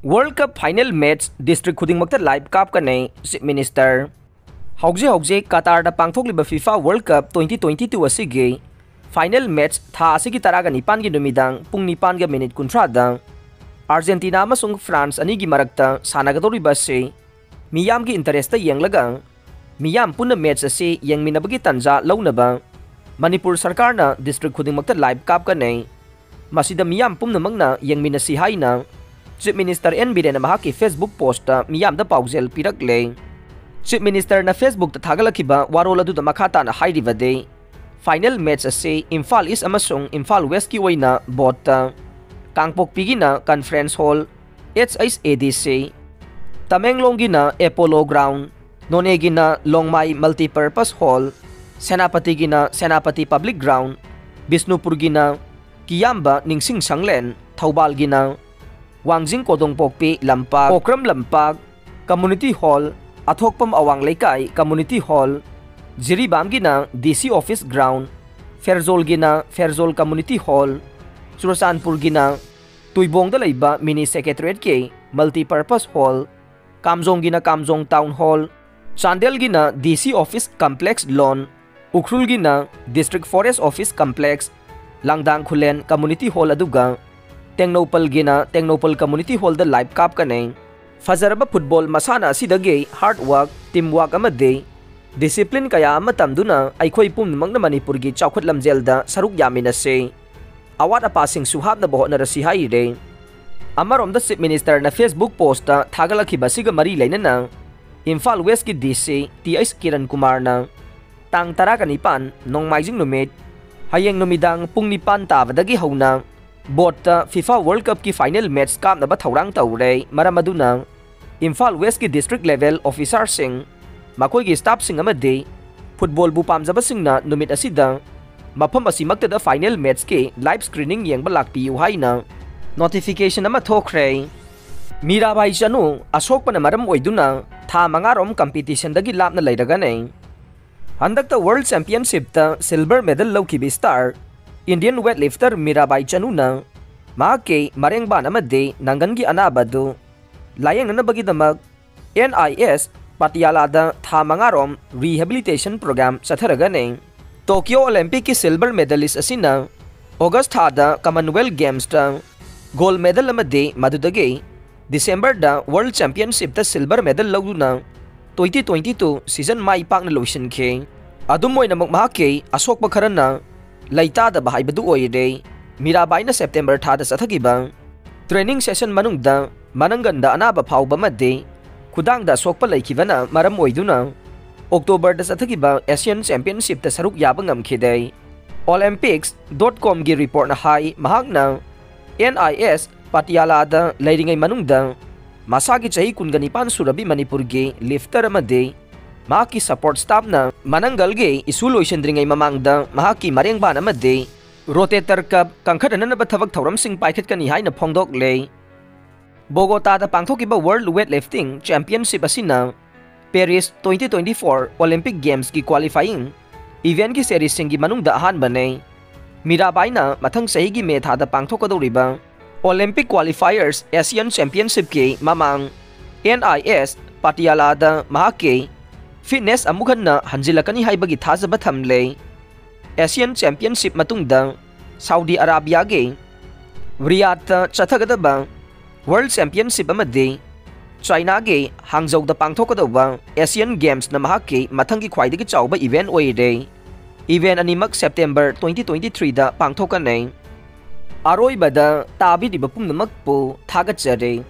World Cup Final Match District Khudingmakta live Kapkani Chief Minister. Hauze Qatar da pangthokliba FIFA World Cup 2022 asigi Final Match tha asigi taraga nipan gi numidang pung nipan ga minute kunthra da Argentina amasung France ani gi marakta sanagadoriba se miyam gi interest ta yenglaga miyam punna match ase yengminabagi tanja launaba Manipur sarkar na district Khudingmakta live Kapkani masida miyam pumnamangna yengminasi haina Chief Minister NB na mahaki Facebook post miyam da paujel pirakle Chief Minister na Facebook ta thagalakiba warol adu da makhata na hairibade final match ase Imphal East amasung Imphal West ki oina bot Kangpok pigi na conference hall HSADC Tamenglong gi na Apollo ground None gi na Longmai multipurpose hall Senapati gi na Senapati public ground Bisnupur gi na Kiyamba Ningsing Sanglen Thaubal gi na Wangjing Kodongpokpi Lampag Okram Lampag Community Hall Athokpam Awang Laikai Community Hall Jiribam gina DC Office Ground Ferzol gina Ferzol Community Hall Surasanpur gina Tuibong da Laiba Mini Secretariat ke Multipurpose Hall Kamjong gina Kamjong Town Hall Chandel gina DC Office Complex Lawn Ukhrul gina District Forest Office Complex Langdang Khulen Community Hall aduga Tengnopal gina Tengnopal Community Hall da live Kapkani Fazaraba football masana asidagi hard work teamwork amade discipline kaya matamduna aikhoi pumnamang na Manipur gi chawkhat lamjel da saruk yamina se awat apasing suhab na boh na rasihay re amarom da Chief Minister na Facebook post ta thagalaki basiga mari laina na Imphal West ki DC TS Kiran Kumar na tang tara kanipan nong maijing numit hayeng numidang pung nipan tabadagi hauna Bot FIFA World Cup ki final match kap na ba thaurang taure maramaduna Imphal West ki district level officer sing makoi gi staff sing amade football bu pamjaba sing na numit asida mafam asimakta da final match ke live screening yengba lakpi yu haina notification ama thokre Mirabai Janu asok pa na maram oiduna tha mangarom competition dagi lapna lairaga nei handakta World Championship ta silver medal lawki bi star Indian weightlifter Mirabai Chanuna mahake marengban amade nangangi anabadu layang nanabagidamag NIS Patiala da tha mangarom rehabilitation program satharagane Tokyo Olympic ki silver medalist asina August da Commonwealth Games ta gold medal amade madudage December da World Championship ta silver medal lawuna 2022 season mai pak na lotion ke adumoy namok mahake asok pakharana Laita da bahay badu oire Mirabai na September thada sathagiba training session manungda manangganda anaba phawba madde khudang da sokpa laikibana maram oiduna October da sathagiba Asian Championship ta saruk yaba ngamkhidai Olympics.com gi report na hai mahakna NIS Patiala da lairingai manungda masagi chahi kungani surabi Manipur ge lifter amade Mahaki support staff na mananggal ge isuluisan dringai mamangda mahaki marengban amade rotator cup kangkhadana na bathabak thauram sing paikhat kani haina phongdok le Bogota da pangthokiba World Weightlifting Championship asina Paris 2024 Olympic Games ki qualifying event ki series sing gi manungda ahanba nei Mirabai na mathang sahi gi me thada pangthokadoriba Olympic qualifiers Asian Championship ke mamang NIS Patiala da mahake Fitness amukhan na hanjilakani haibagi thajaba thamle Asian Championship matungda Saudi Arabia ge Riyadh chathagadaba World Championship amade China ge Hangzhou da pangthokadaba Asian Games na mahake mathangi khwaidagi chawba event oire event animak September 2023 da pangthokanai Aroibada tabi di bapumnamak po thagachare